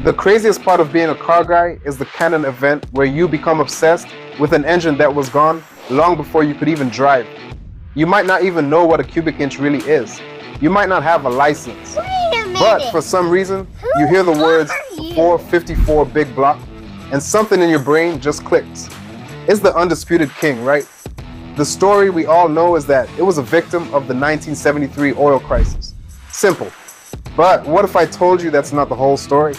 The craziest part of being a car guy is the canon event where you become obsessed with an engine that was gone long before you could even drive. You might not even know what a cubic inch really is. You might not have a license. Wait a minute. But for some reason, you hear the words 454 big block and something in your brain just clicks. It's the undisputed king, right? The story we all know is that it was a victim of the 1973 oil crisis. Simple. But what if I told you that's not the whole story?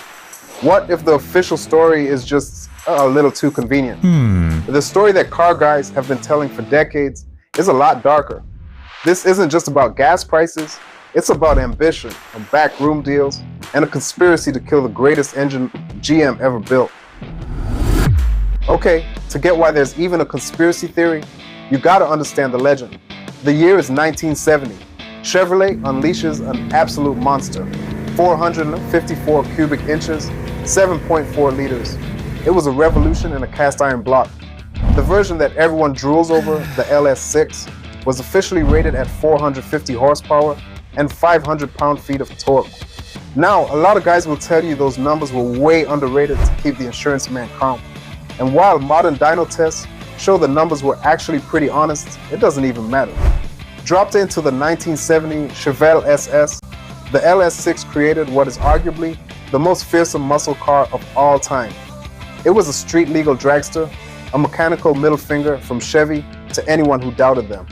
What if the official story is just a little too convenient? The story that car guys have been telling for decades is a lot darker. This isn't just about gas prices, it's about ambition, backroom deals, and a conspiracy to kill the greatest engine GM ever built. Okay, to get why there's even a conspiracy theory, you gotta understand the legend. The year is 1970. Chevrolet unleashes an absolute monster. 454 cubic inches, 7.4 liters. It was a revolution in a cast iron block. The version that everyone drools over, the LS6, was officially rated at 450 horsepower and 500 pound-feet of torque. Now, a lot of guys will tell you those numbers were way underrated to keep the insurance man calm. And while modern dyno tests show the numbers were actually pretty honest, it doesn't even matter. Dropped into the 1970 Chevelle SS, the LS6 created what is arguably the most fearsome muscle car of all time. It was a street-legal dragster, a mechanical middle finger from Chevy to anyone who doubted them.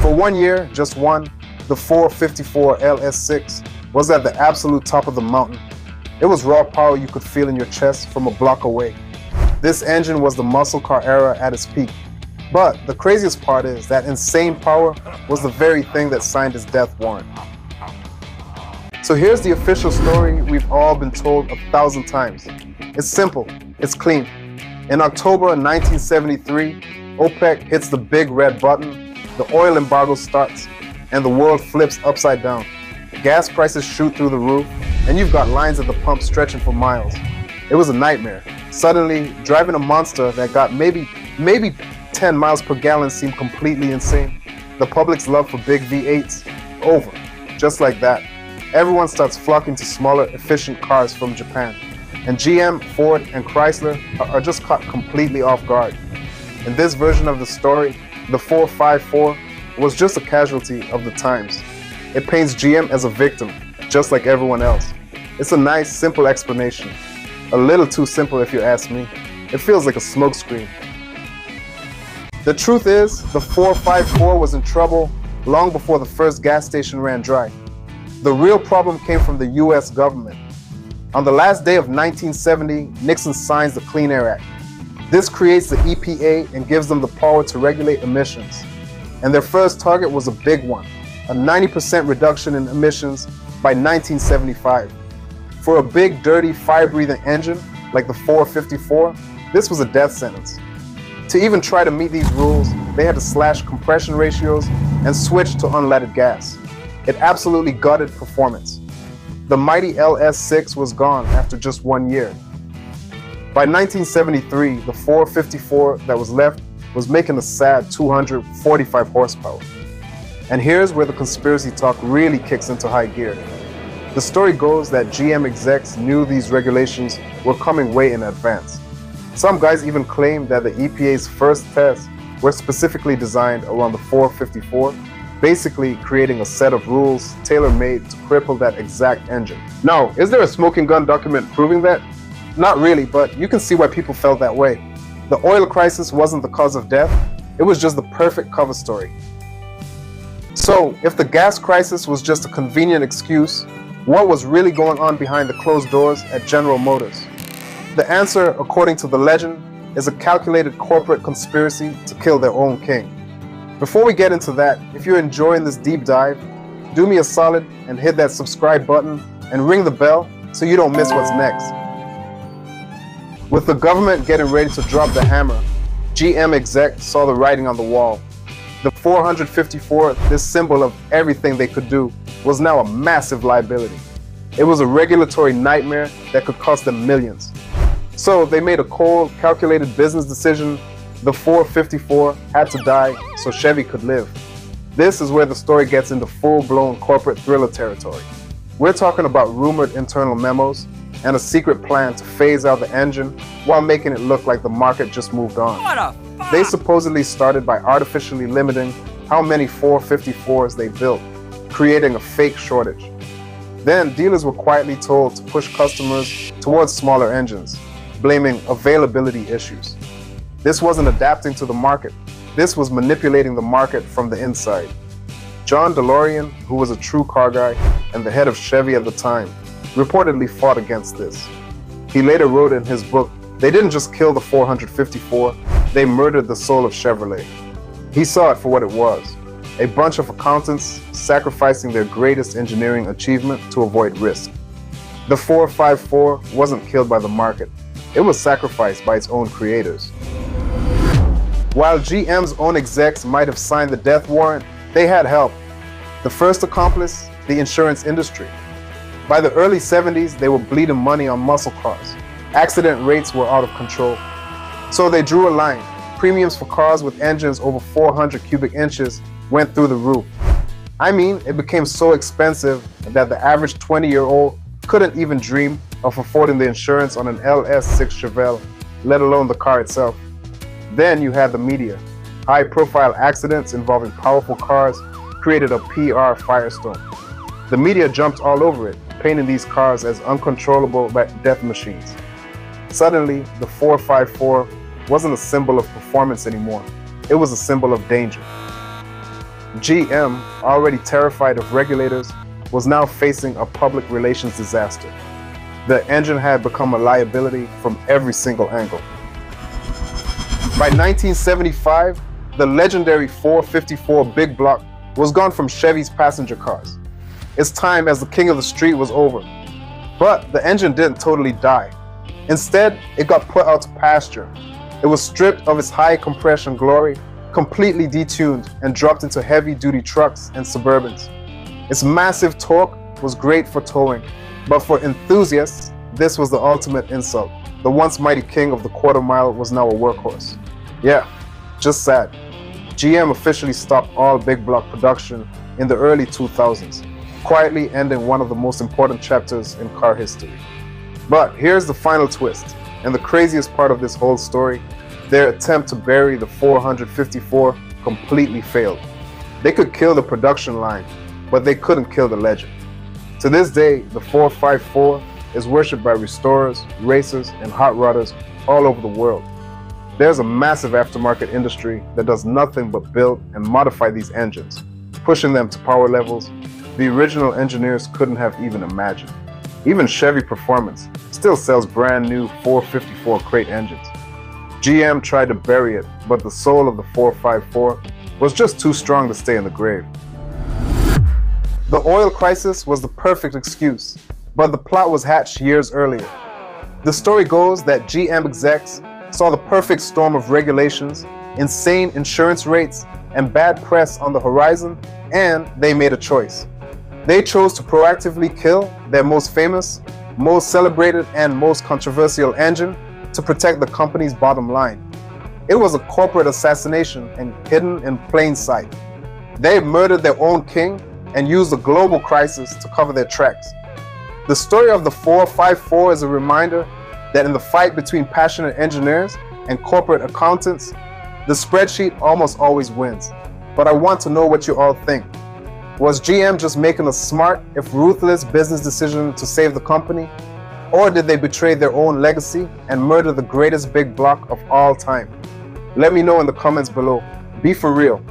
For 1 year, just one, the 454 LS6 was at the absolute top of the mountain. It was raw power you could feel in your chest from a block away. This engine was the muscle car era at its peak. But the craziest part is that insane power was the very thing that signed his death warrant. So here's the official story we've all been told 1,000 times. It's simple, it's clean. In October 1973, OPEC hits the big red button, the oil embargo starts, and the world flips upside down. Gas prices shoot through the roof, and you've got lines at the pump stretching for miles. It was a nightmare. Suddenly, driving a monster that got maybe 10 miles per gallon seemed completely insane. The public's love for big V8s, over, just like that. Everyone starts flocking to smaller, efficient cars from Japan. And GM, Ford, and Chrysler are just caught completely off guard. In this version of the story, the 454 was just a casualty of the times. It paints GM as a victim, just like everyone else. It's a nice, simple explanation. A little too simple if you ask me. It feels like a smokescreen. The truth is, the 454 was in trouble long before the first gas station ran dry. The real problem came from the US government. On the last day of 1970, Nixon signs the Clean Air Act. This creates the EPA and gives them the power to regulate emissions. And their first target was a big one, a 90% reduction in emissions by 1975. For a big, dirty, fire-breathing engine like the 454, this was a death sentence. To even try to meet these rules, they had to slash compression ratios and switch to unleaded gas. It absolutely gutted performance. The mighty LS6 was gone after just 1 year. By 1973, the 454 that was left was making a sad 245 horsepower. And here's where the conspiracy talk really kicks into high gear. The story goes that GM execs knew these regulations were coming way in advance. Some guys even claim that the EPA's first tests were specifically designed around the 454, basically creating a set of rules tailor-made to cripple that exact engine. Now, is there a smoking gun document proving that? Not really, but you can see why people felt that way. The oil crisis wasn't the cause of death, it was just the perfect cover story. So, if the gas crisis was just a convenient excuse, what was really going on behind the closed doors at General Motors? The answer, according to the legend, is a calculated corporate conspiracy to kill their own king. Before we get into that, if you're enjoying this deep dive, do me a solid and hit that subscribe button and ring the bell so you don't miss what's next. With the government getting ready to drop the hammer, GM execs saw the writing on the wall. The 454, this symbol of everything they could do, was now a massive liability. It was a regulatory nightmare that could cost them millions. So they made a cold, calculated business decision. The 454 had to die so Chevy could live. This is where the story gets into full-blown corporate thriller territory. We're talking about rumored internal memos, and a secret plan to phase out the engine while making it look like the market just moved on. What a fuck? They supposedly started by artificially limiting how many 454s they built, creating a fake shortage. Then dealers were quietly told to push customers towards smaller engines, blaming availability issues. This wasn't adapting to the market. This was manipulating the market from the inside. John DeLorean, who was a true car guy and the head of Chevy at the time, reportedly fought against this. He later wrote in his book, "They didn't just kill the 454, they murdered the soul of Chevrolet." He saw it for what it was, a bunch of accountants sacrificing their greatest engineering achievement to avoid risk. The 454 wasn't killed by the market, it was sacrificed by its own creators. While GM's own execs might have signed the death warrant, they had help. The first accomplice, the insurance industry. By the early 70s, they were bleeding money on muscle cars. Accident rates were out of control. So they drew a line. Premiums for cars with engines over 400 cubic inches went through the roof. I mean, it became so expensive that the average 20-year-old couldn't even dream of affording the insurance on an LS6 Chevelle, let alone the car itself. Then you had the media. High-profile accidents involving powerful cars created a PR firestorm. The media jumped all over it, painting these cars as uncontrollable death machines. Suddenly, the 454 wasn't a symbol of performance anymore. It was a symbol of danger. GM, already terrified of regulators, was now facing a public relations disaster. The engine had become a liability from every single angle. By 1975, the legendary 454 big block was gone from Chevy's passenger cars. Its time as the king of the street was over. But the engine didn't totally die. Instead, it got put out to pasture. It was stripped of its high compression glory, completely detuned, and dropped into heavy-duty trucks and Suburbans. Its massive torque was great for towing, but for enthusiasts, this was the ultimate insult. The once mighty king of the quarter mile was now a workhorse. Yeah, just sad. GM officially stopped all big block production in the early 2000s, quietly ending one of the most important chapters in car history. But here's the final twist, and the craziest part of this whole story: their attempt to bury the 454 completely failed. They could kill the production line, but they couldn't kill the legend. To this day, the 454 is worshipped by restorers, racers, and hot rodders all over the world. There's a massive aftermarket industry that does nothing but build and modify these engines, pushing them to power levels the original engineers couldn't have even imagined. Even Chevy Performance still sells brand new 454 crate engines. GM tried to bury it, but the soul of the 454 was just too strong to stay in the grave. The oil crisis was the perfect excuse, but the plot was hatched years earlier. The story goes that GM execs saw the perfect storm of regulations, insane insurance rates, and bad press on the horizon, and they made a choice. They chose to proactively kill their most famous, most celebrated, and most controversial engine to protect the company's bottom line. It was a corporate assassination and hidden in plain sight. They murdered their own king and used the global crisis to cover their tracks. The story of the 454 is a reminder that in the fight between passionate engineers and corporate accountants, the spreadsheet almost always wins. But I want to know what you all think. Was GM just making a smart, if ruthless, business decision to save the company? Or did they betray their own legacy and murder the greatest big block of all time? Let me know in the comments below. Be for real.